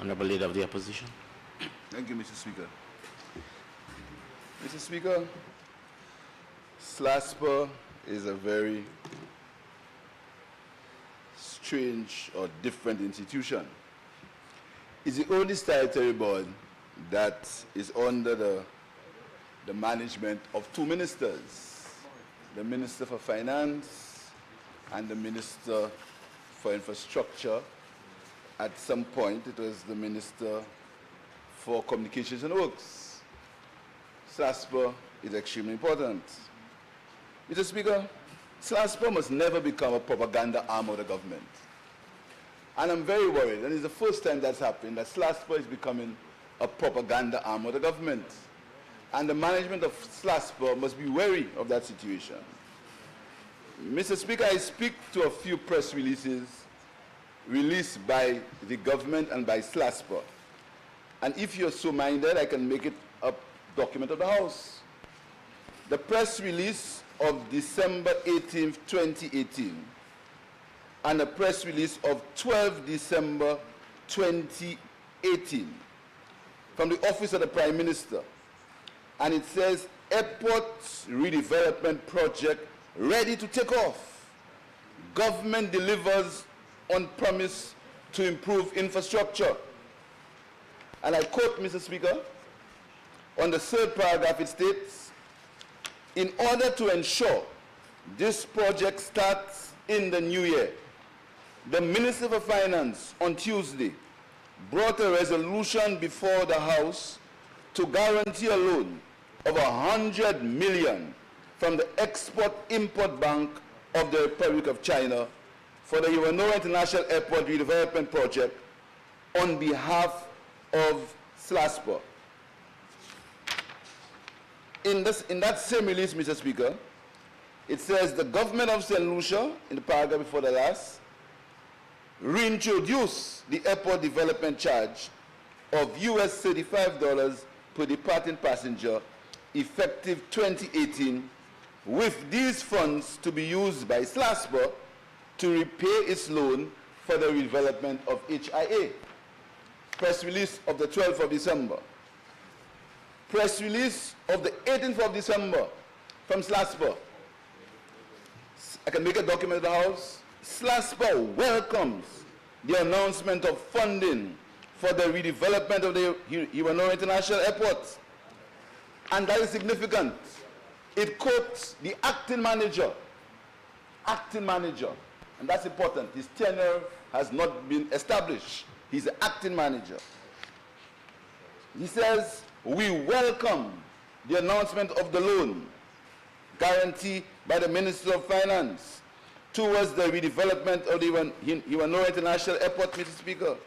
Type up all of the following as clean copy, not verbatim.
Honorable Leader of the Opposition. Thank you, Mr. Speaker. Mr. Speaker, SLASPA is a very strange or different institution. It's the only statutory board that is under the management of two ministers, the Minister for Finance and the Minister for Infrastructure. At some point, it was the Minister for Communications and Works. SLASPA is extremely important. Mr. Speaker, SLASPA must never become a propaganda arm of the government. And I'm very worried, and it's the first time that's happened, that SLASPA is becoming a propaganda arm of the government. And the management of SLASPA must be wary of that situation. Mr. Speaker, I speak to a few press releases released by the government and by SLASPA. And if you're so minded, I can make it a document of the House. The press release of December 18th, 2018, and a press release of 12 December 2018 from the Office of the Prime Minister. And it says, airport redevelopment project ready to take off. Government delivers on promise to improve infrastructure. And I quote, Mr. Speaker, on the third paragraph it states, in order to ensure this project starts in the new year, the Minister for Finance on Tuesday brought a resolution before the House to guarantee a loan of 100 million from the Export-Import Bank of the Republic of China for the Hewanorra International Airport Redevelopment Project on behalf of SLASPA. In that same release, Mr. Speaker, it says the government of Saint Lucia, in the paragraph before the last, reintroduce the airport development charge of US $35 per departing passenger effective 2018, with these funds to be used by SLASPA to repay its loan for the redevelopment of HIA. Press release of the 12th of December. Press release of the 18th of December from SLASPA. I can make a document of the House. SLASPA welcomes the announcement of funding for the redevelopment of the Hewanorra International Airport. And that is significant. It quotes the acting manager, and that's important. His tenure has not been established. He's the acting manager. He says, we welcome the announcement of the loan guarantee by the Minister of Finance towards the redevelopment of the Hewanorra International Airport, Mr. Speaker.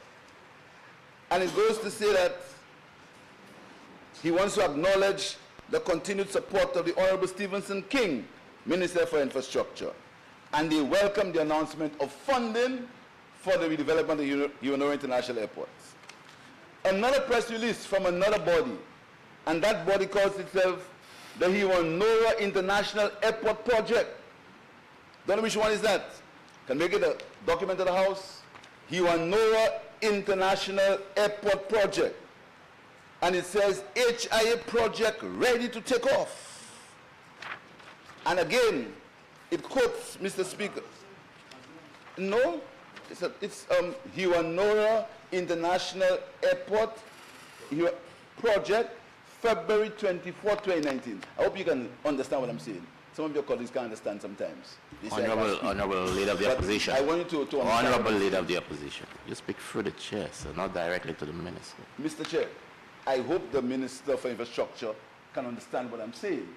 And it goes to say that he wants to acknowledge the continued support of the Honorable Stephenson King, Minister for Infrastructure. And they welcome the announcement of funding for the redevelopment of the Hewanorra International Airport. Another press release from another body, and that body calls itself the Hewanorra International Airport Project. Don't know which one is that. Can make it a document of the House. Hewanorra International Airport Project. And it says HIA project ready to take off. And again, it quotes, Mr. Speaker. No, it's Hewanorra International Airport project, February 24, 2019. I hope you can understand what I'm saying. Some of your colleagues can understand sometimes. Honorable Leader of the Opposition. I want you to understand. Honorable Leader of the Opposition. You speak through the chair, sir, not directly to the Minister. Mr. Chair, I hope the Minister for Infrastructure can understand what I'm saying.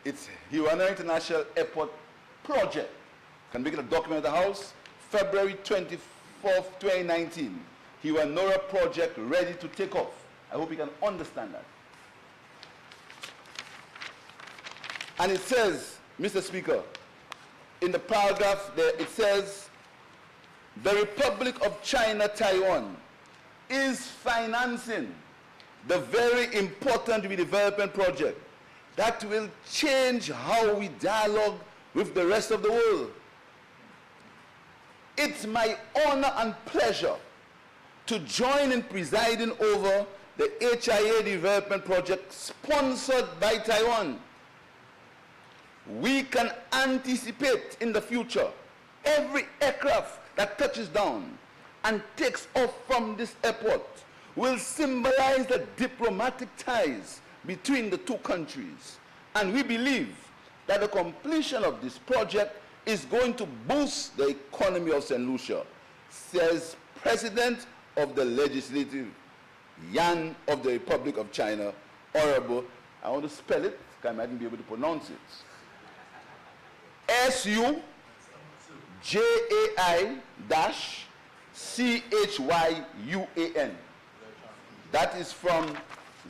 It's Hewanorra International Airport Project. Can make it a document of the House, February 24th, 2019. Hewanorra project ready to take off. I hope you can understand that. And it says, Mr. Speaker, in the paragraph there, it says, the Republic of China, Taiwan is financing the very important redevelopment project that will change how we dialogue with the rest of the world. It's my honor and pleasure to join in presiding over the HIA development project sponsored by Taiwan. We can anticipate in the future every aircraft that touches down and takes off from this airport will symbolize the diplomatic ties between the two countries. And we believe that the completion of this project is going to boost the economy of St. Lucia, says President of the Legislative Yuan of the Republic of China, Honorable, I want to spell it, because I mightn't be able to pronounce it, SUJAI-CHYUAN. That is from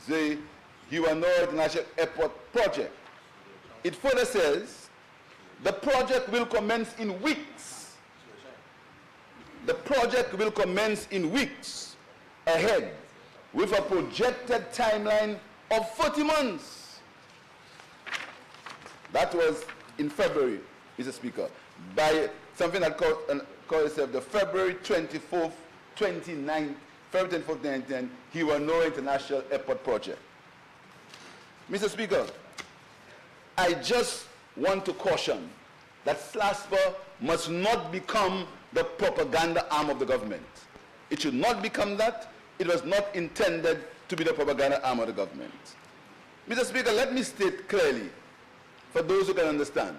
the Hewanorra International Airport project. It further says, the project will commence in weeks. The project will commence in weeks ahead with a projected timeline of 40 months. That was in February, Mr. Speaker, by something that called itself the February 24th, 2010 Hewanorra International Airport project. Mr. Speaker, I just want to caution that SLASPA must not become the propaganda arm of the government. It should not become that. It was not intended to be the propaganda arm of the government. Mr. Speaker, let me state clearly, for those who can understand,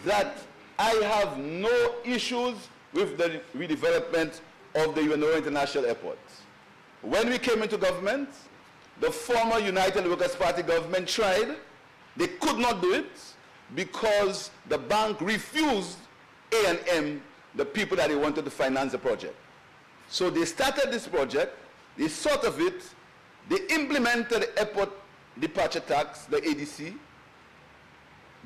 that I have no issues with the redevelopment of the Hewanorra International Airport. When we came into government, the former United Workers' Party government tried. They could not do it because the bank refused A&M, the people that they wanted to finance the project. So they started this project, they thought of it, they implemented the airport departure tax, the ADC,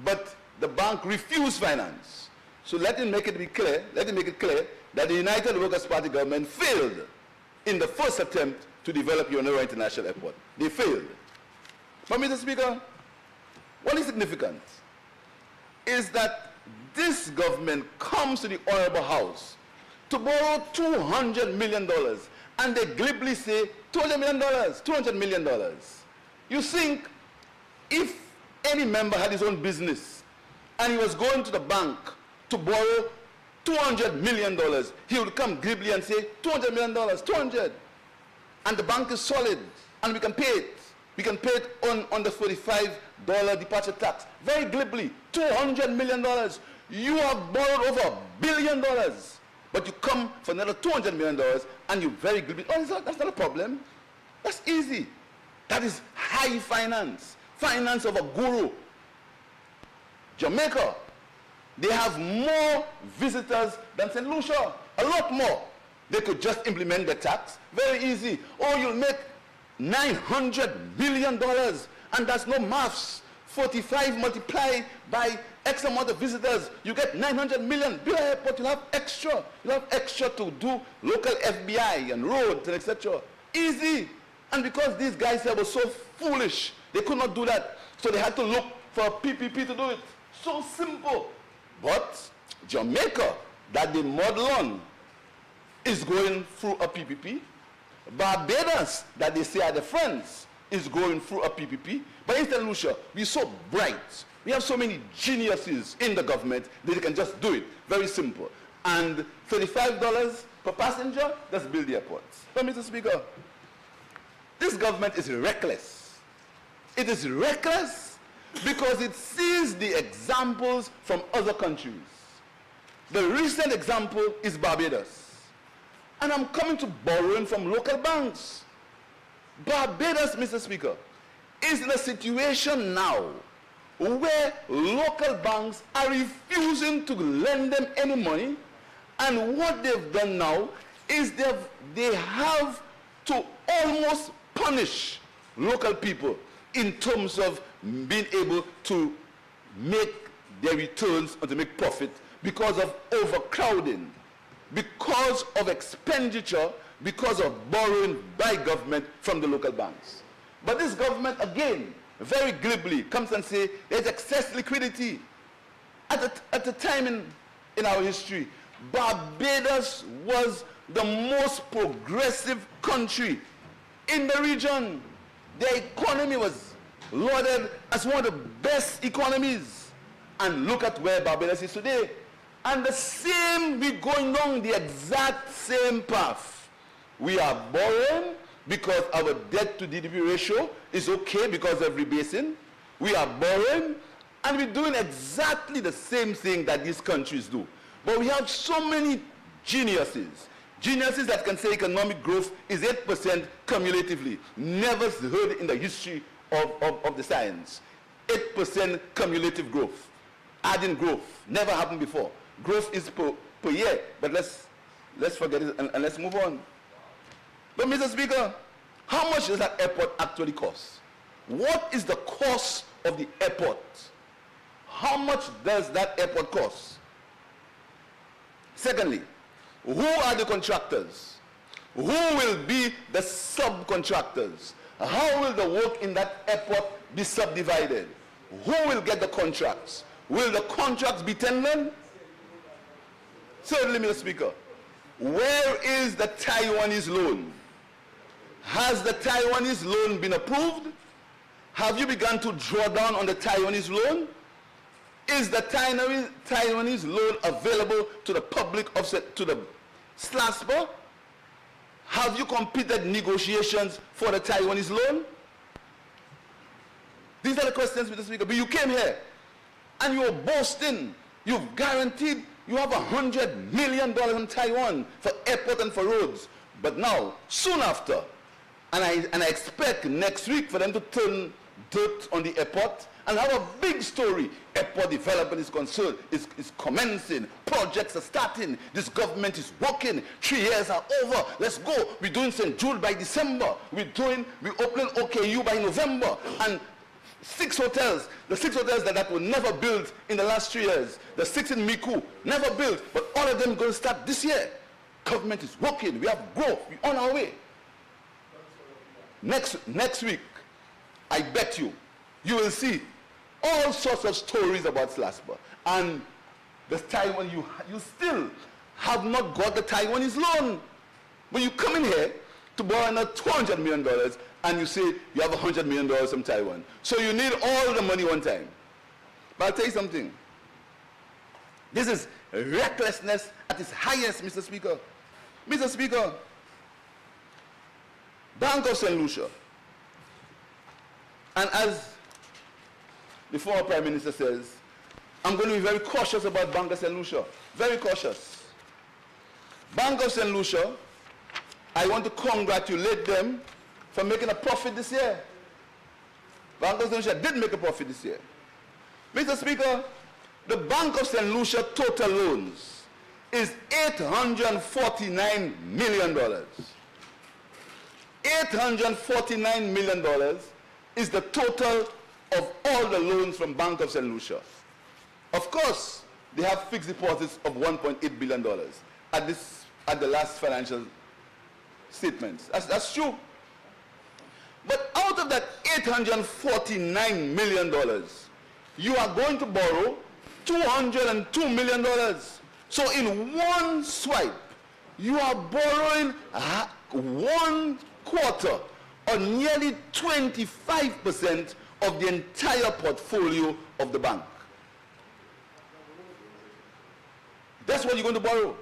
but the bank refused finance. So let it make it clear that the United Workers' Party government failed in the first attempt to develop Hewanorra International Airport. They failed. But Mr. Speaker, what is significant is that this government comes to the Honorable House to borrow $200 million, and they glibly say $200 million, $200 million. You think if any member had his own business and he was going to the bank to borrow $200 million, he would come glibly and say $200 million, 200. And the bank is solid, and we can pay it. We can pay it on the $45 departure tax. Very glibly, $200 million. You have borrowed over $1 billion, but you come for another $200 million, and you very glibly, oh, that's not a problem. That's easy. That is high finance, finance of a guru. Jamaica, they have more visitors than St. Lucia, a lot more. They could just implement the tax, very easy. Or you'll make $900 million, and that's no maths. 45 multiplied by X amount of visitors, you get 900 million. Build an airport, you'll have extra. You'll have extra to do local FBI and roads and etc. Easy. And because these guys here were so foolish, they could not do that. So they had to look for a PPP to do it. So simple. But Jamaica, that they model on, is going through a PPP. Barbados, that they say are the friends, is going through a PPP. But in St. Lucia, we're so bright. We have so many geniuses in the government that they can just do it. Very simple. And $35 per passenger, let's build the airports. But Mr. Speaker, this government is reckless. It is reckless because it sees the examples from other countries. The recent example is Barbados. And I'm coming to borrowing from local banks. Barbados, Mr. Speaker, is in a situation now where local banks are refusing to lend them any money. And what they've done now is they have to almost punish local people in terms of being able to make their returns or to make profit because of overcrowding, because of expenditure, because of borrowing by government from the local banks. But this government, again, very glibly comes and says there's excess liquidity. At the time in our history, Barbados was the most progressive country in the region. Their economy was lauded as one of the best economies. And look at where Barbados is today. And the same, we're going down the exact same path. We are borrowing because our debt to GDP ratio is okay because of rebasing. We are borrowing, and we're doing exactly the same thing that these countries do. But we have so many geniuses that can say economic growth is 8% cumulatively. Never heard in the history of the science. 8% cumulative growth. Adding growth. Never happened before. Growth is per year. But let's forget it and let's move on. But Mr. Speaker, how much does that airport actually cost? What is the cost of the airport? How much does that airport cost? Secondly, who are the contractors? Who will be the subcontractors? How will the work in that airport be subdivided? Who will get the contracts? Will the contracts be tendered? Thirdly, Mr. Speaker, where is the Taiwanese loan? Has the Taiwanese loan been approved? Have you begun to draw down on the Taiwanese loan? Is the Taiwanese loan available to the public, to the SLASPA? Have you completed negotiations for the Taiwanese loan? These are the questions, Mr. Speaker. But you came here and you were boasting. You've guaranteed you have $100 million in Taiwan for airport and for roads. But now, soon after, and I expect next week for them to turn dirt on the airport and have a big story. Airport development is concerned, is commencing. Projects are starting. This government is working. 3 years are over. Let's go. We're doing St. Jude by December. We're opening OKU by November. And 6 hotels, the 6 hotels that were never built in the last 3 years. The 6 in Miku, never built, but all of them are going to start this year. Government is working. We have growth. We're on our way. Next week, I bet you will see all sorts of stories about SLASPA. And the Taiwan, you still have not got the Taiwanese loan. But you come in here to borrow another $200 million and you say you have $100 million from Taiwan. So you need all the money one time. But I'll tell you something. This is recklessness at its highest, Mr. Speaker. Mr. Speaker, Bank of Saint Lucia, and as the former Prime Minister says, I'm going to be very cautious about Bank of Saint Lucia. Very cautious. Bank of Saint Lucia, I want to congratulate them for making a profit this year. Bank of Saint Lucia did make a profit this year. Mr. Speaker, the Bank of Saint Lucia total loans is $849 million. $849 million is the total of all the loans from Bank of Saint Lucia. Of course, they have fixed deposits of $1.8 billion at the last financial statements. That's true. But out of that $849 million, you are going to borrow $202 million. So in one swipe, you are borrowing 1/4 or nearly 25% of the entire portfolio of the bank. That's what you're going to borrow.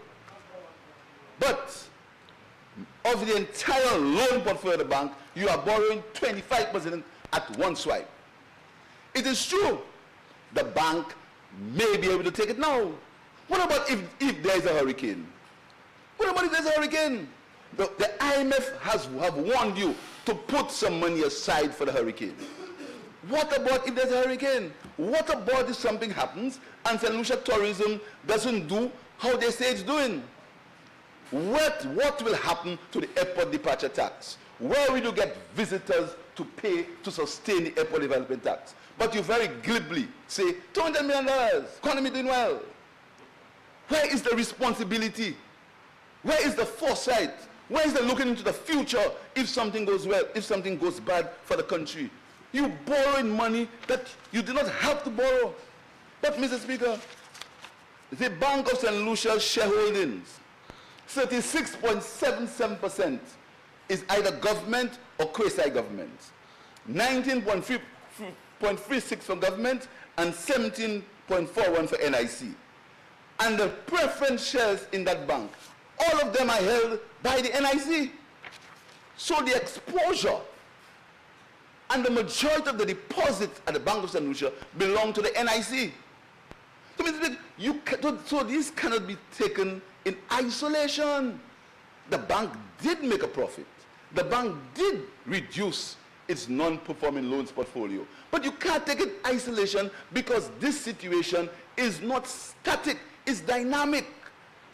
But of the entire loan portfolio of the bank, you are borrowing 25% at one swipe. It is true, the bank may be able to take it now. What about if there is a hurricane? What about if there's a hurricane? The IMF have warned you to put some money aside for the hurricane. What about if there's a hurricane? What about if something happens and St. Lucia tourism doesn't do how they say it's doing? What will happen to the airport departure tax? Where will you get visitors to pay to sustain the airport development tax? But you very glibly say, $200 million, economy doing well. Where is the responsibility? Where is the foresight? Where is the looking into the future if something goes well, if something goes bad for the country? You borrowing money that you do not have to borrow. But Mr. Speaker, the Bank of Saint Lucia's shareholdings 36.77% is either government or quasi-government. 19.36 for government and 17.41 for NIC. And the preference shares in that bank, all of them are held by the NIC. So the exposure and the majority of the deposits at the Bank of Saint Lucia belong to the NIC. So these cannot be taken in isolation. The bank did make a profit. The bank did reduce its non-performing loans portfolio. But you can't take it in isolation because this situation is not static, it's dynamic.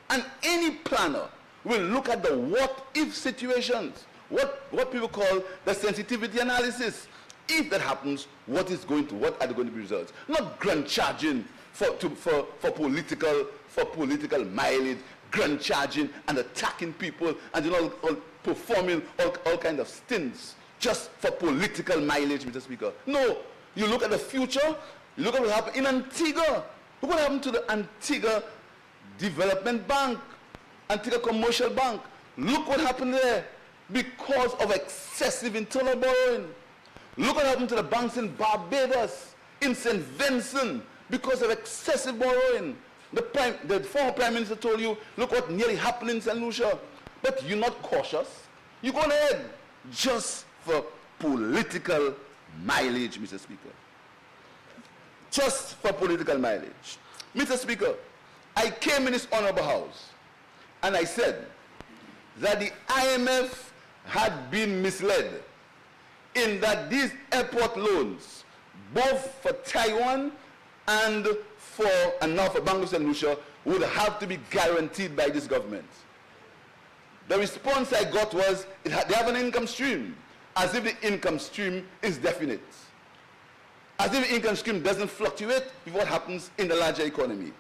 And any planner will look at the what-if situations, what people call the sensitivity analysis. If that happens, what are going to be results? Not grant charging for political mileage, grant charging and attacking people and performing all kinds of stints just for political mileage, Mr. Speaker. No, you look at the future, you look at what happened in Antigua. Look what happened to the Antigua Development Bank, Antigua Commercial Bank. Look what happened there because of excessive internal borrowing. Look what happened to the banks in Barbados, in St. Vincent, because of excessive borrowing. The former Prime Minister told you, look what nearly happened in St. Lucia. But you're not cautious. You're going ahead just for political mileage, Mr. Speaker. Just for political mileage. Mr. Speaker, I came in this honorable house and I said that the IMF had been misled in that these airport loans, both for Taiwan and now for Bank of Saint Lucia, would have to be guaranteed by this government. The response I got was, they have an income stream, as if the income stream is definite. As if the income stream doesn't fluctuate with what happens in the larger economy.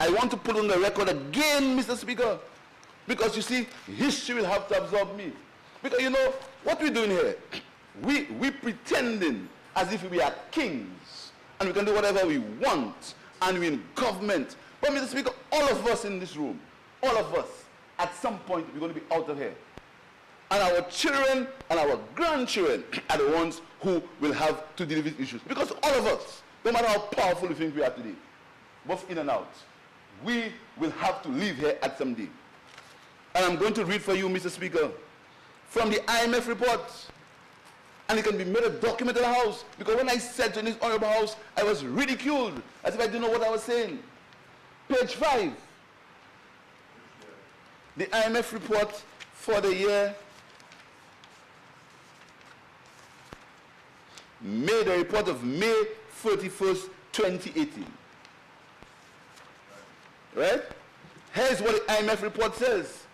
I want to put on the record again, Mr. Speaker, because you see, history will have to absorb me. Because you know, what we're doing here, we pretending as if we are kings, and we can do whatever we want, and we're in government. But Mr. Speaker, all of us in this room, all of us, at some point, we're going to be out of here. And our children and our grandchildren are the ones who will have to deal with issues. Because all of us, no matter how powerful we think we are today, both in and out, we will have to live here at some day. And I'm going to read for you, Mr. Speaker, from the IMF report. And it can be made a document in the House. Because when I said to this honorable House, I was ridiculed, as if I didn't know what I was saying. Page 5. The IMF report for the year made a report of May 31st, 2018. Right? Here's what the IMF report says.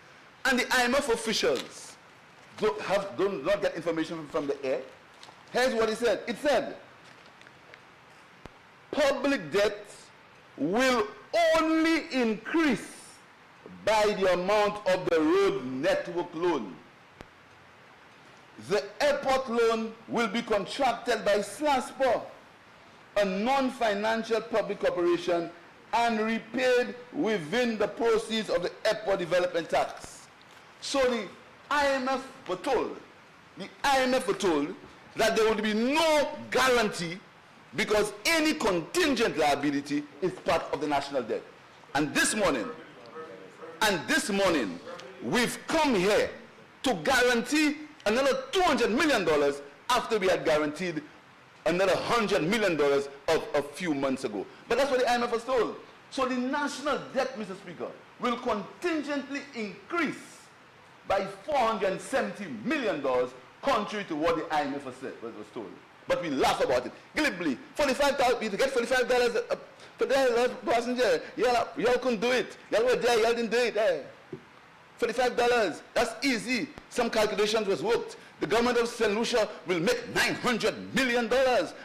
And the IMF officials do not get information from the air. Here's what it said. It said, public debt will only increase by the amount of the road network loan. The airport loan will be contracted by SLASPO, a non-financial public corporation, and repaid within the proceeds of the airport development tax. So the IMF were told that there would be no guarantee because any contingent liability is part of the national debt. And this morning, we've come here to guarantee another $200 million after we had guaranteed another $100 million a few months ago. But that's what the IMF was told. So the national debt, Mr. Speaker, will contingently increase by $470 million, contrary to what the IMF was told. But we laugh about it glibly. $45, you get $45 per passenger. Y'all couldn't do it. Y'all were there, y'all didn't do it. $45, that's easy. Some calculations was worked. The government of Saint Lucia will make $900 million,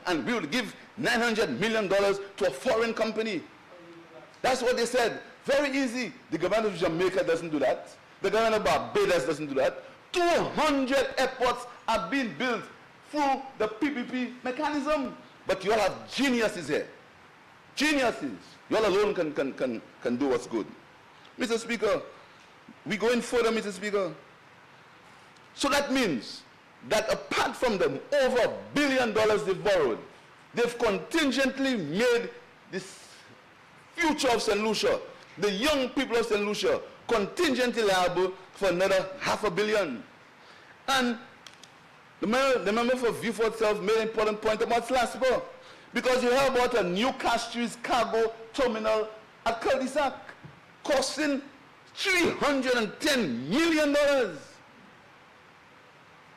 and we will give $900 million to a foreign company. That's what they said. Very easy. The government of Jamaica doesn't do that. The government of Barbados doesn't do that. 200 airports are being built through the PPP mechanism. But you all have geniuses here. Geniuses. You all alone can do what's good. Mr. Speaker, We going further, Mr. Speaker. So that means that apart from the over $1 billion they've borrowed, they've contingently made this future of St. Lucia, the young people of St. Lucia, contingently liable for another $500 million. And the member for Viewford South made an important point about Slasper, because you heard about a new Castries cargo terminal at Cul-de-sac costing $310 million.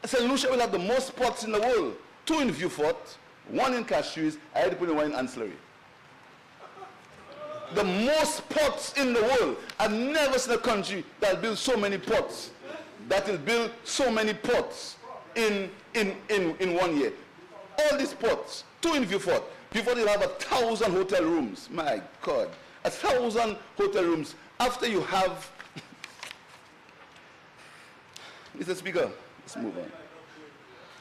St. Lucia will have the most ports in the world, 2 in Viewfort, 1 in Castries, I had to put in 1 in Ancillary. The most ports in the world. I've never seen a country that will build so many ports, that will build so many ports in 1 year. All these ports, 2 in Viewfort. Viewfort will have 1,000 hotel rooms. My God, 1,000 hotel rooms. After you have, Mr. Speaker, let's move on.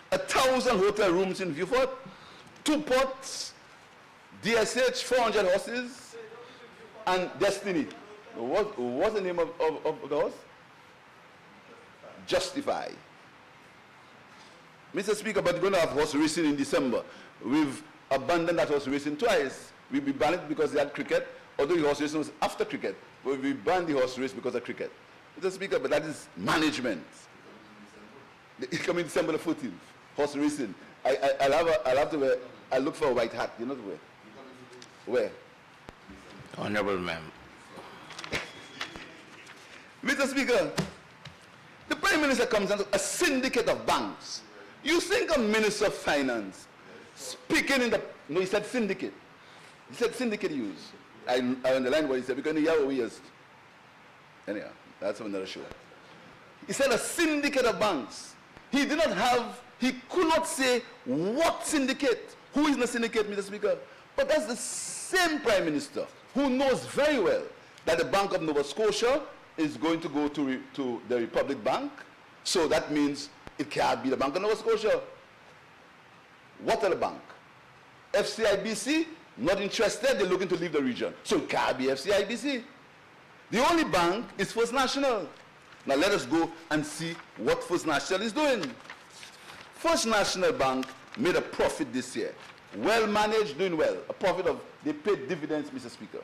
1,000 hotel rooms in Viewfort, 2 ports, DSH, 400 horses, and Destiny. What's the name of the horse? Justify. Mr. Speaker, but we're going to have horse racing in December. We've abandoned that horse racing twice. We banned it because they had cricket, although the horse racing was after cricket. But we banned the horse race because of cricket. Mr. Speaker, but that is management. It's coming December the 14th, horse racing. I'll look for a white hat. You know where? Where? Honorable Member. Mr. Speaker, the Prime Minister comes under a syndicate of banks. You think a Minister of Finance speaking in the, no, he said syndicate. He said syndicate use. I underlined what he said because in the year we used. Anyhow, that's another show. He said a syndicate of banks. He did not have, he could not say what syndicate, who is in the syndicate, Mr. Speaker. But that's the same Prime Minister who knows very well that the Bank of Nova Scotia is going to go to the Republic Bank. So that means it can't be the Bank of Nova Scotia. What other bank? FCIBC, not interested, they're looking to leave the region. So it can't be FCIBC. The only bank is First National. Now let us go and see what First National is doing. First National Bank made a profit this year. Well managed, doing well. A profit of, they paid dividends, Mr. Speaker.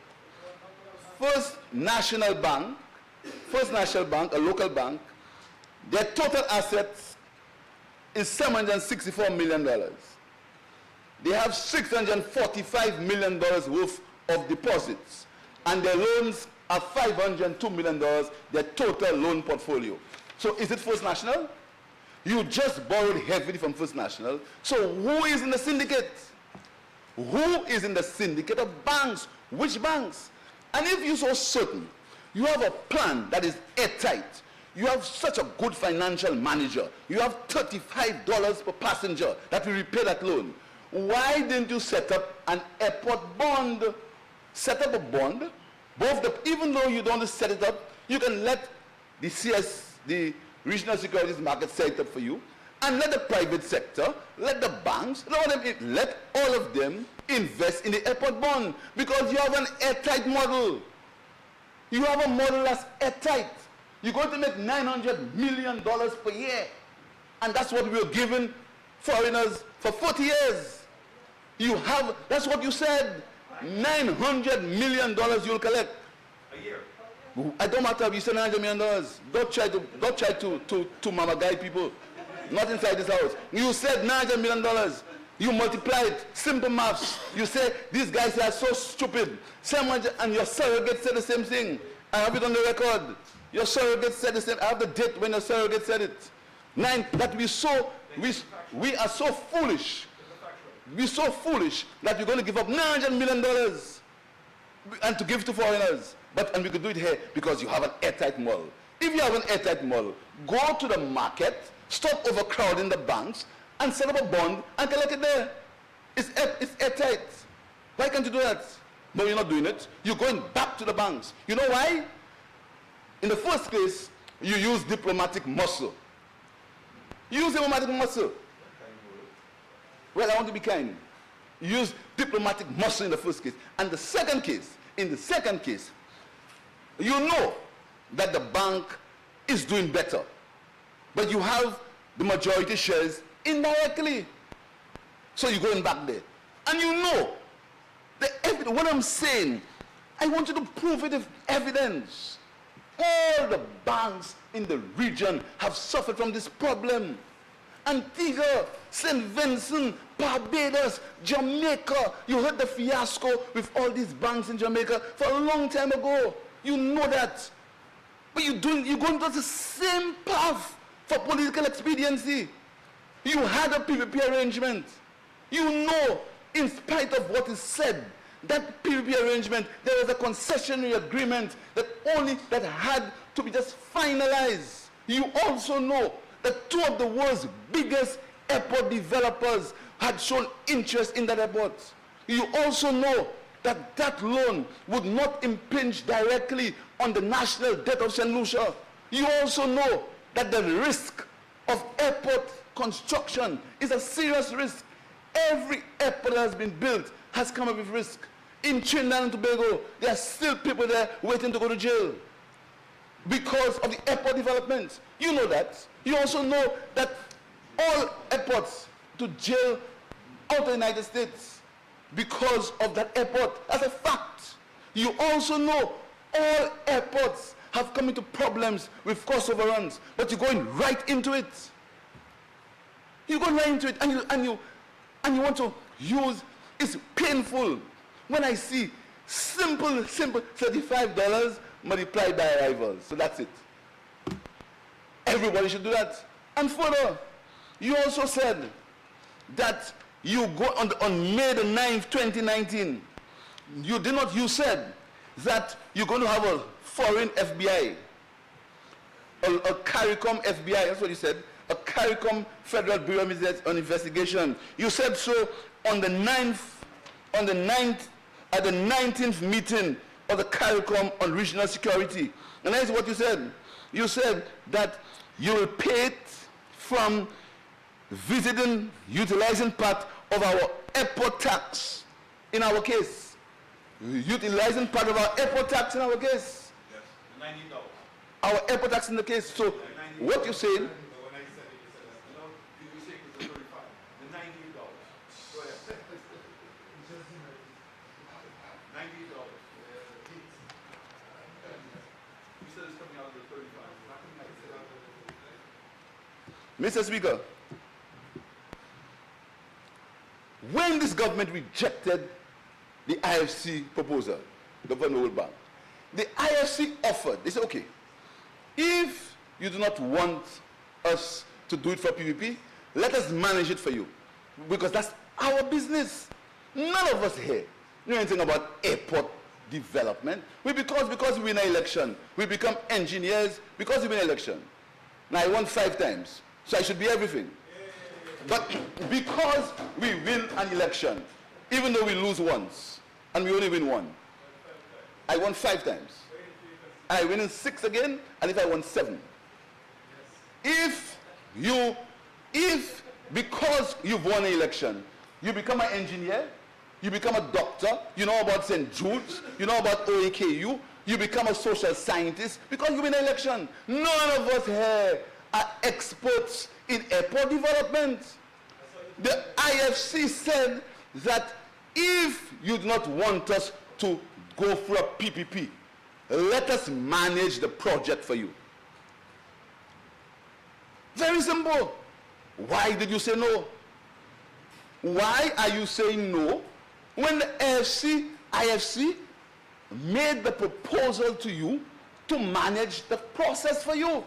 First National Bank, a local bank, their total assets is $764 million. They have $645 million worth of deposits, and their loans are $502 million, their total loan portfolio. So is it First National? You just borrowed heavily from First National. So who is in the syndicate? Who is in the syndicate of banks? Which banks? And if you're so certain, you have a plan that is airtight, you have such a good financial manager, you have $35 per passenger that will repay that loan, why didn't you set up an airport bond? Set up a bond, even though you don't set it up, you can let the the Regional Securities Market set it up for you, and let the private sector, let the banks, let all of them invest in the airport bond, because you have an airtight model. You have a model that's airtight. You're going to make $900 million per year, and that's what we were giving foreigners for 40 years. You have, that's what you said, $900 million you'll collect. A year. I don't matter if you say $900 million. Don't try to mama guy people. Not inside this house. You said $900 million. You multiplied, simple maths. You say these guys are so stupid. Someone, and your surrogate said the same thing. I have it on the record. Your surrogate said the same. I have the date when your surrogate said it. That we are so foolish. We're so foolish that we're going to give up $900 million and to give to foreigners. And we could do it here because you have an airtight model. If you have an airtight model, go to the market, stop overcrowding the banks, and set up a bond and collect it there. It's airtight. Why can't you do that? No, you're not doing it. You're going back to the banks. You know why? In the first place, you use diplomatic muscle. Use diplomatic muscle. Well, I want to be kind. Use diplomatic muscle in the first case. And the second case, in the second case, you know that the bank is doing better. But you have the majority shares indirectly. So you're going back there. And you know, what I'm saying, I want you to prove it with evidence. All the banks in the region have suffered from this problem. Antigua, St. Vincent, Barbados, Jamaica. You heard the fiasco with all these banks in Jamaica for a long time ago. You know that. But you're going to the same path for political expediency. You had a PPP arrangement. You know, in spite of what is said, that PPP arrangement, there was a concessionary agreement that had to be just finalized. You also know that two of the world's biggest airport developers had shown interest in that airport. You also know that that loan would not impinge directly on the national debt of Saint Lucia. You also know that the risk of airport construction is a serious risk. Every airport that has been built has come up with risk. In Trinidad and Tobago, there are still people there waiting to go to jail because of the airport development. You know that. You also know that all airports to jail out of the United States because of that airport. That's a fact. You also know all airports have come into problems with cost overruns, but you're going right into it. You're going right into it, and you want to use. It's painful when I see simple $35 multiplied by arrivals. So that's it. Everybody should do that. And further, you also said that you go on May the 9th, 2019. You said that you're going to have a foreign FBI, a CARICOM FBI, that's what you said, a CARICOM Federal Bureau of Investigation. You said so on the 9th, at the 19th meeting of the CARICOM on regional security. And that's what you said. You said that you will pay it from utilizing part of our airport tax in our case. Utilizing part of our airport tax in our case. Yes, $90. Our airport tax in the case. So what you're saying, Mr. Speaker, when this government rejected the IFC proposal, the World Bank, the IFC offered, they said, okay, if you do not want us to do it for PPP, let us manage it for you, because that's our business. None of us here know anything about airport development. Because we win an election, we become engineers because we win an election. Now I won 5 times. So I should be everything. But because we win an election, even though we lose once, and we only win one, I won 5 times. I win in 6 again, and if I won 7. If because you've won an election, you become an engineer, you become a doctor, you know about St. Jude's, you know about OAKU, you become a social scientist because you win an election. None of us here are experts in airport development. The IFC said that if you do not want us to go for a PPP, let us manage the project for you. Very simple. Why did you say no? Why are you saying no when the IFC made the proposal to you to manage the process for you?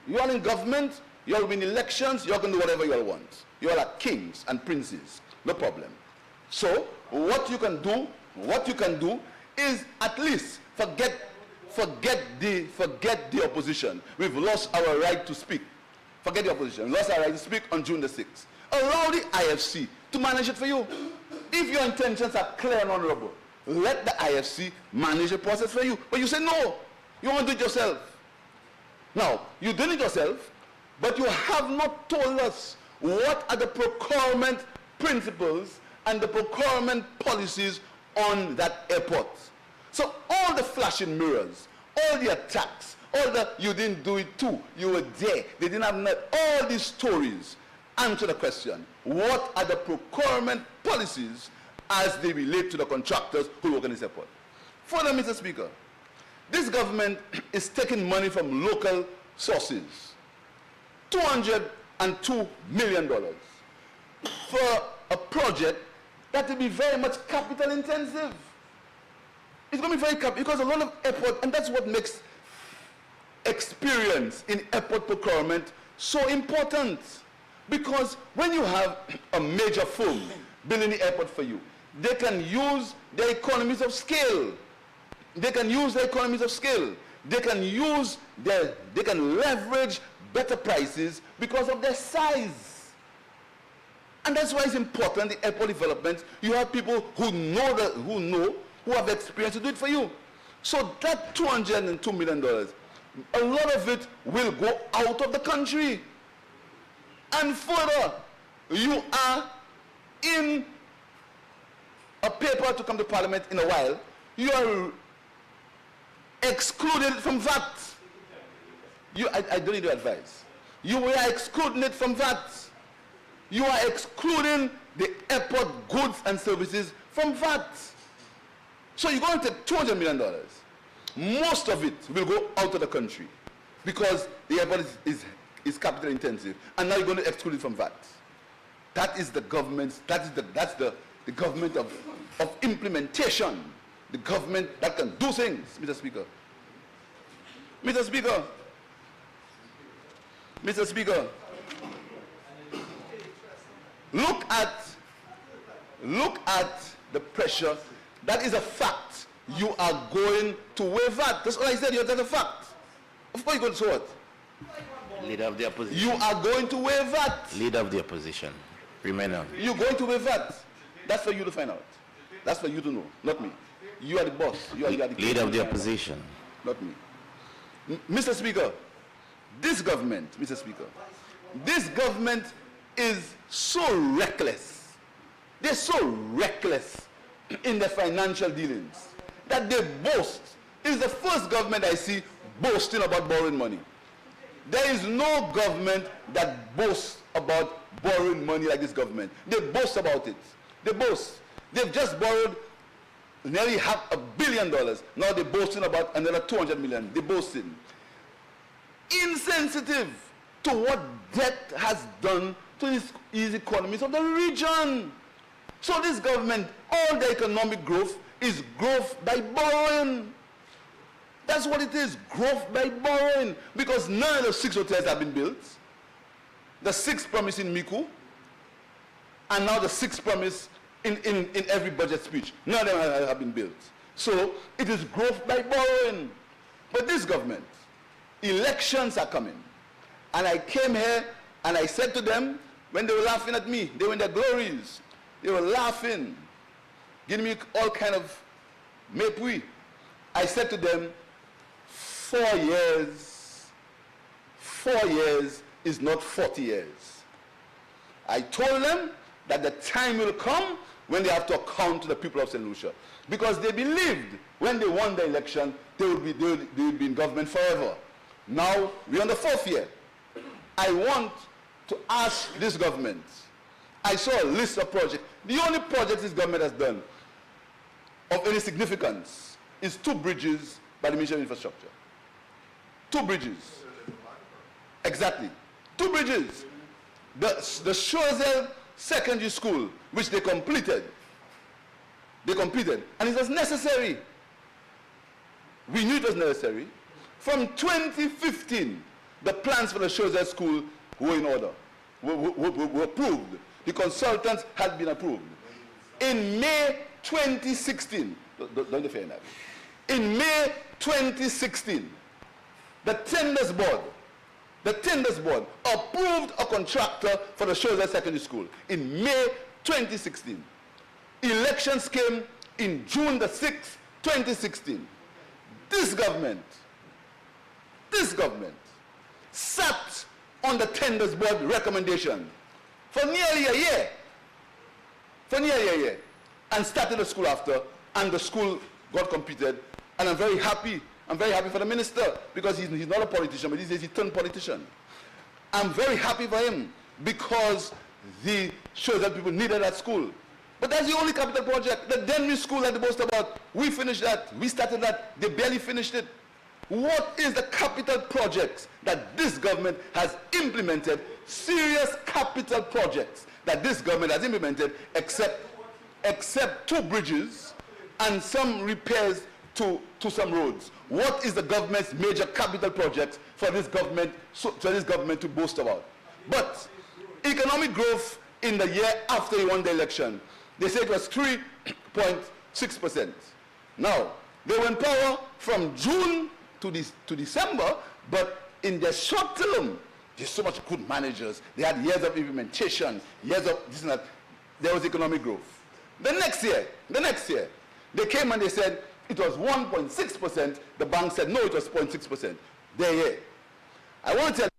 You are in government, you all win elections, you all can do whatever you all want. You all are kings and princes, no problem. So what you can do is at least forget the opposition. We've lost our right to speak. Forget the opposition. We lost our right to speak on June the 6th. Allow the IFC to manage it for you. If your intentions are clear and honorable, let the IFC manage the process for you. But you say no, you want to do it yourself. Now, you did it yourself, but you have not told us what are the procurement principles and the procurement policies on that airport. So all the flashing mirrors, all the attacks, All the, you didn't do it too, you were there, they didn't have all these stories. Answer the question, what are the procurement policies as they relate to the contractors who work in this airport? Further, Mr. Speaker, this government is taking money from local sources, $202 million for a project that will be very much capital intensive. It's going to be very capital, because a lot of airport, and that's what makes experience in airport procurement so important. Because when you have a major firm building the airport for you, they can use their economies of scale. They can use their economies of scale. They can leverage better prices because of their size. And that's why it's important in airport development, you have people who have experience to do it for you. So that $202 million, a lot of it will go out of the country. And further, you are in a paper to come to Parliament in a while, you are excluded from VAT. I don't need your advice. You are excluding it from VAT. You are excluding the airport goods and services from VAT. So you're going to take $200 million. Most of it will go out of the country because the airport is capital intensive, and now you're going to exclude it from VAT. That is the government's, that's the government of implementation, the government that can do things, Mr. Speaker. Mr. Speaker, Mr. Speaker, look at the pressure. That is a fact. You are going to waive VAT. That's all I said. That's a fact. Of course you're going to say what? Leader of the opposition. You are going to waive VAT. Leader of the opposition. Remain on. You're going to waive VAT. That's for you to find out. That's for you to know, not me. You are the boss. You are the leader of the opposition. Not me. Mr. Speaker, this government, this government is so reckless. They're so reckless in their financial dealings that they boast. It's the first government I see boasting about borrowing money. There is no government that boasts about borrowing money like this government. They boast about it. They boast. They've just borrowed nearly $500 million. Now they're boasting about another $200 million. They're boasting. Insensitive to what debt has done to these economies of the region. So this government, all the economic growth is growth by borrowing. That's what it is, growth by borrowing. Because none of the 6 hotels have been built. The 6th promise in Miku, and now the 6th promise in every budget speech. None of them have been built. So it is growth by borrowing. But this government, elections are coming. And I came here and I said to them, when they were laughing at me, they were in their glories. They were laughing, giving me all kind of mépris. I said to them, 4 years is not 40 years. I told them that the time will come when they have to account to the people of St. Lucia. Because they believed when they won the election, they would be in government forever. Now, we're on the 4th year. I want to ask this government, I saw a list of projects. The only project this government has done of any significance is 2 bridges by the Ministry of Infrastructure. 2 bridges. Exactly. 2 bridges. The Choiseul Secondary School, which they completed. And it was necessary. We knew it was necessary. From 2015, the plans for the Choiseul School were in order, were approved. The consultants had been approved. In May 2016, don't interfere in that. In May 2016, the tenders board approved a contractor for the Choiseul Secondary School in May 2016. Elections came in June the 6th, 2016. This government sat on the tenders board recommendation for nearly a year, and started the school after, and the school got completed, and I'm very happy I'm very happy for the minister because he's not a politician, but he turned politician. I'm very happy for him because he shows that people needed that school. But that's the only capital project. The Denby school that they boast about, we finished that. We started that. They barely finished it. What is the capital projects that this government has implemented, serious capital projects that this government has implemented, except 2 bridges and some repairs to some roads? What is the government's major capital projects for this government, to boast about? But economic growth in the year after he won the election, they say it was 3.6%. Now, they were in power from June to December, but in the short term, there's so much good managers. They had years of implementation, years of this and that. There was economic growth. The next year, they came and they said it was 1.6%. The bank said, no, it was 0.6%. They're here. I want to tell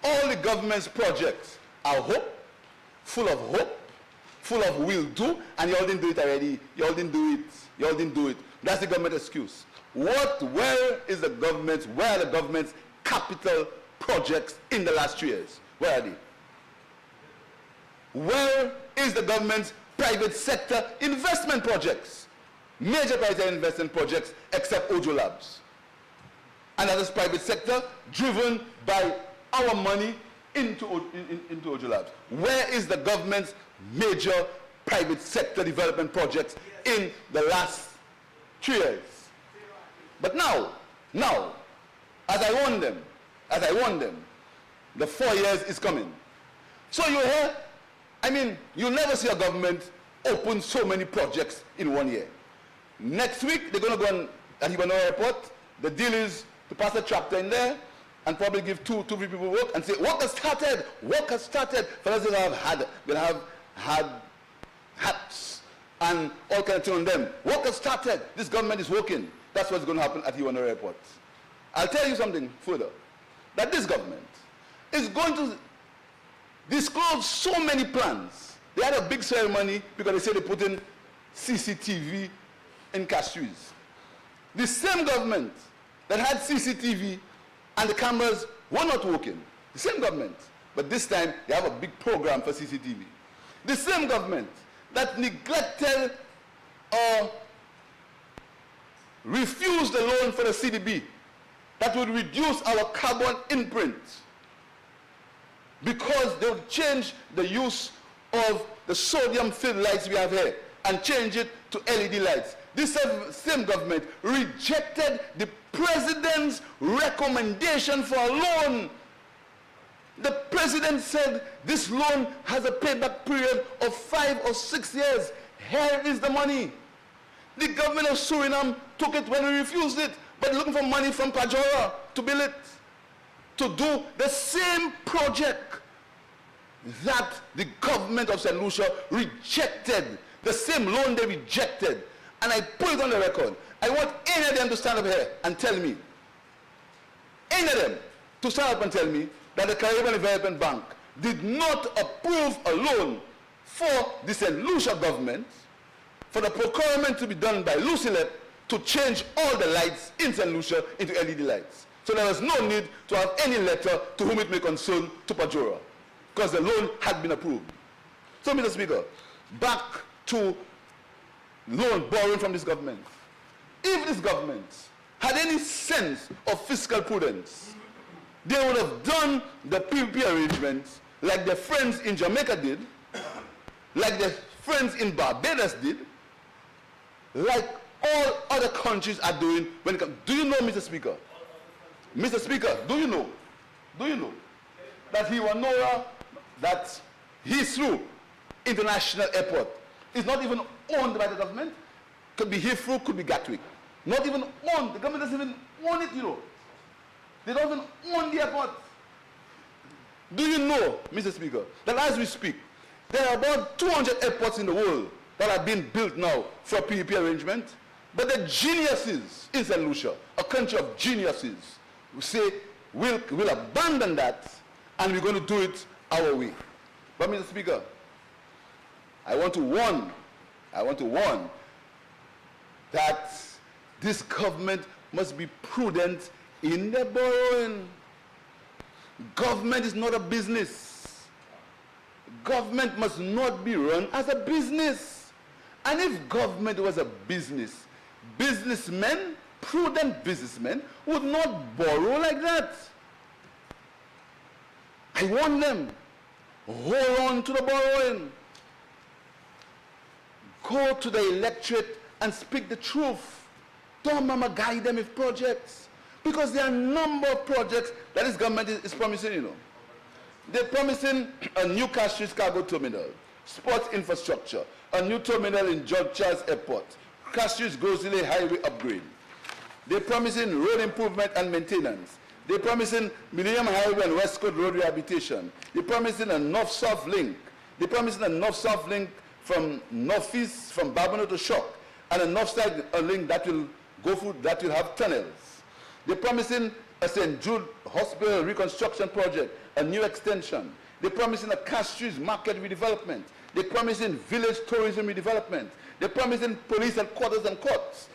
all the government's projects are full of will do, and you all didn't do it already. You all didn't do it. That's the government excuse. Where are the government's capital projects in the last 2 years? Where are they? Where is the government's private sector investment projects? Major private investment projects except Ojo Labs. And that is private sector driven by our money into Ojo Labs. Where is the government's major private sector development projects in the last 3 years? But now, as I warned them, the 4 years is coming. So you hear, you'll never see a government open so many projects in 1 year. Next week, they're going to go at Hewanorra Airport. The deal is to pass a tractor in there and probably give two, 3 people work and say, work has started. Fellas will have had hats and all kinds of things on them. Work has started. This government is working. That's what's going to happen at Hewanorra Airport. I'll tell you something further. That this government is going to disclose so many plans. They had a big ceremony because they said they put in CCTV in Castries. The same government that had CCTV and the cameras were not working. The same government. But this time, they have a big program for CCTV. The same government that neglected or refused the loan for the CDB that would reduce our carbon imprint because they would change the use of the sodium-filled lights we have here and change it to LED lights. This same government rejected the president's recommendation for a loan. The president said this loan has a payback period of 5 or 6 years. Here is the money. The government of Suriname took it when we refused it, but looking for money from Pajora to build it, to do the same project that the government of Saint Lucia rejected, the same loan they rejected. And I put it on the record. I want any of them to stand up here and tell me, any of them to stand up and tell me that the Caribbean Development Bank did not approve a loan for the Saint Lucia government for the procurement to be done by Lucilep to change all the lights in Saint Lucia into LED lights. So there was no need to have any letter to whom it may concern to Pajora, because the loan had been approved. So, Mr. Speaker, back to loan borrowing from this government. If this government had any sense of fiscal prudence, they would have done the PPP arrangements like their friends in Jamaica did, like their friends in Barbados did, like all other countries are doing when it comes. Do you know, Mr. Speaker? Mr. Speaker, do you know that Hewanorra, that he's through international airport is not even owned by the government. Could be Heathrow, could be Gatwick. Not even owned. The government doesn't even own it, you know. They don't even own the airport. Do you know, Mr. Speaker, that as we speak, there are about 200 airports in the world that are being built now for a PPP arrangement? But the geniuses in St. Lucia, a country of geniuses, will say, we'll abandon that and we're going to do it our way. But Mr. Speaker, I want to warn that this government must be prudent in their borrowing. Government is not a business. Government must not be run as a business. And if government was a business, businessmen, prudent businessmen, would not borrow like that. I warn them, hold on to the borrowing. Go to the electorate and speak the truth. Don't mama guide them with projects. Because there are a number of projects that this government is promising, you know. They're promising a new Castries cargo terminal, sports infrastructure, a new terminal in George Charles Airport, Castries Grosley Highway upgrade. They're promising road improvement and maintenance. They're promising Millennium Highway and West Coast Road rehabilitation. They're promising a North-South link. They're promising a North-South link from Northeast, from Barbano to Shock, and a North-Side link that will go through, that will have tunnels. They're promising a St. Jude Hospital reconstruction project, a new extension. They're promising a Castries market redevelopment. They're promising village tourism redevelopment. They're promising police headquarters and courts.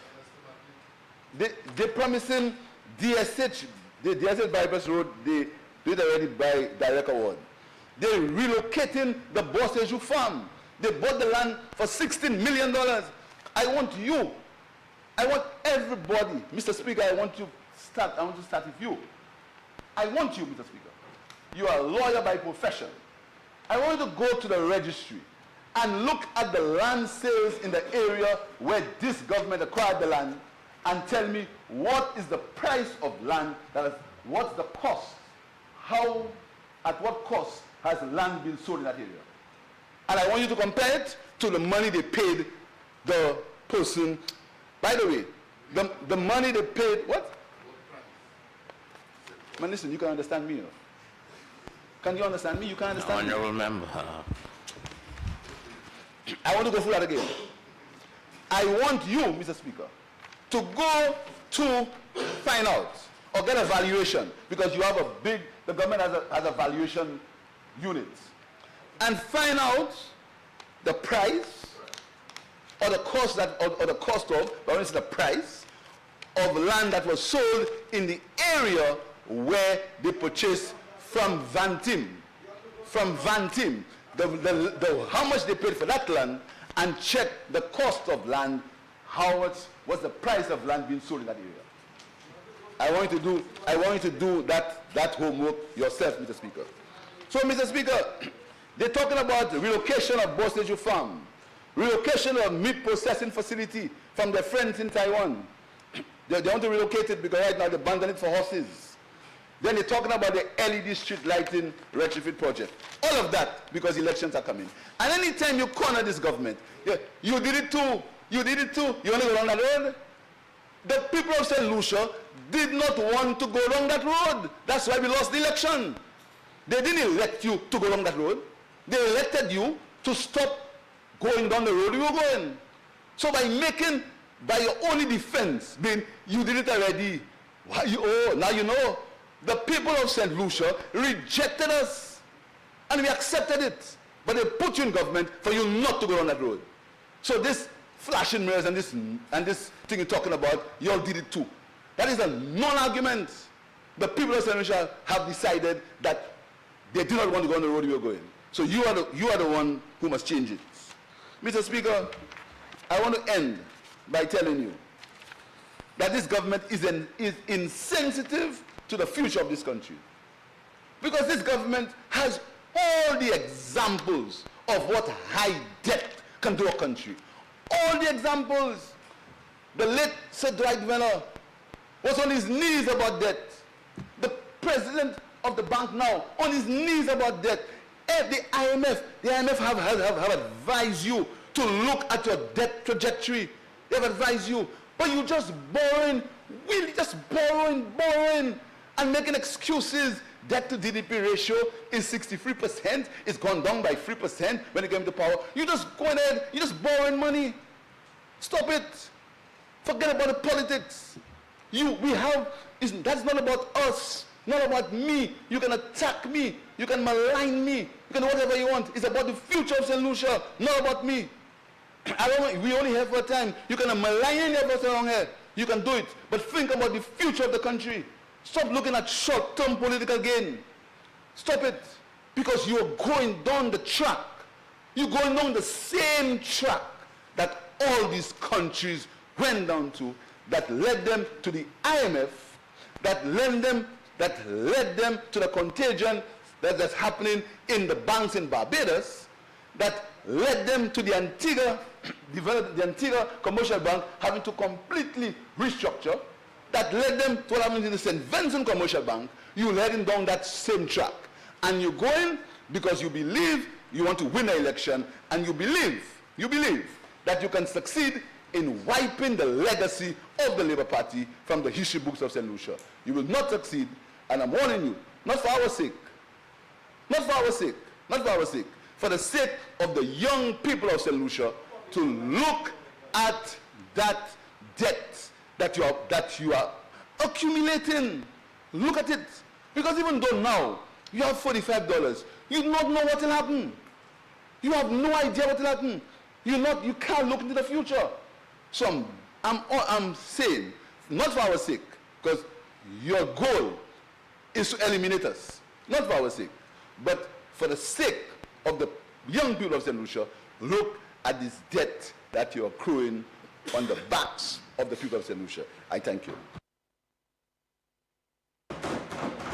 They're promising DSH, the DSH bypass road, they did already by direct award. They're relocating the Bossejou farm. They bought the land for $16 million. I want everybody, Mr. Speaker, I want to start with you. I want you, Mr. Speaker. You are a lawyer by profession. I want you to go to the registry and look at the land sales in the area where this government acquired the land and tell me what is the price of land, what's the cost, at what cost has land been sold in that area. And I want you to compare it to the money they paid the person. By the way, the money they paid, what? Man, listen, you can understand me. Can you understand me? You can understand me. Honorable member. I want to go through that again. I want you, Mr. Speaker, to go to find out or get a valuation, because you have the government has a valuation unit, and find out the price or the cost but it's the price of land that was sold in the area where they purchased from Vantim. From Vantim, how much they paid for that land, and check the cost of land, how much was the price of land being sold in that area. I want you to do that homework yourself, Mr. Speaker. So, Mr. Speaker, they're talking about relocation of Bossejou farm, relocation of meat processing facility from their friends in Taiwan. They want to relocate it because right now they abandoned it for horses. Then they're talking about the LED street lighting retrofit project. All of that because elections are coming. And anytime you corner this government, you did it too, you only go down that road. The people of St. Lucia did not want to go down that road. That's why we lost the election. They didn't elect you to go down that road. They elected you to stop going down the road you were going. So by your only defense being, you did it already. Now you know. The people of St. Lucia rejected us, and we accepted it. But they put you in government for you not to go on that road. So this flashing mirrors and this thing you're talking about, you all did it too. That is a non-argument. The people of St. Lucia have decided that they do not want to go on the road we are going. So you are the one who must change it. Mr. Speaker, I want to end by telling you that this government is insensitive to the future of this country. Because this government has all the examples of what high debt can do a country. All the examples. The late Sir Dwight Venner was on his knees about debt. The president of the bank now, on his knees about debt. The IMF have advised you to look at your debt trajectory. They have advised you, but you just borrowing, really just borrowing, and making excuses. Debt to GDP ratio is 63%. It's gone down by 3% when it came to power. You just go ahead, you just borrowing money. Stop it. Forget about the politics. That's not about us, not about me. You can attack me, you can malign me, you can do whatever you want. It's about the future of Saint Lucia, not about me. We only have our time. You can malign your person around here. You can do it, but think about the future of the country. Stop looking at short-term political gain. Stop it, because you're going down the track. You're going down the same track that all these countries went down to, that led them to the IMF, that led them to the contagion that's happening in the banks in Barbados, that led them to the Antigua Commercial Bank having to completely restructure, that led them to what happened in the St. Vincent Commercial Bank. You're heading down that same track. And you're going because you believe you want to win an election, and you believe that you can succeed in wiping the legacy of the Labour Party from the history books of St. Lucia. You will not succeed, and I'm warning you, not for our sake, for the sake of the young people of St. Lucia, to look at that debt that you are accumulating. Look at it. Because even though now you have $45, you do not know what will happen. You have no idea what will happen. You can't look into the future. So I'm saying, not for our sake, because your goal is to eliminate us, not for our sake, but for the sake of the young people of St. Lucia, look at this debt that you're accruing on the backs of the people of St. Lucia. I thank you.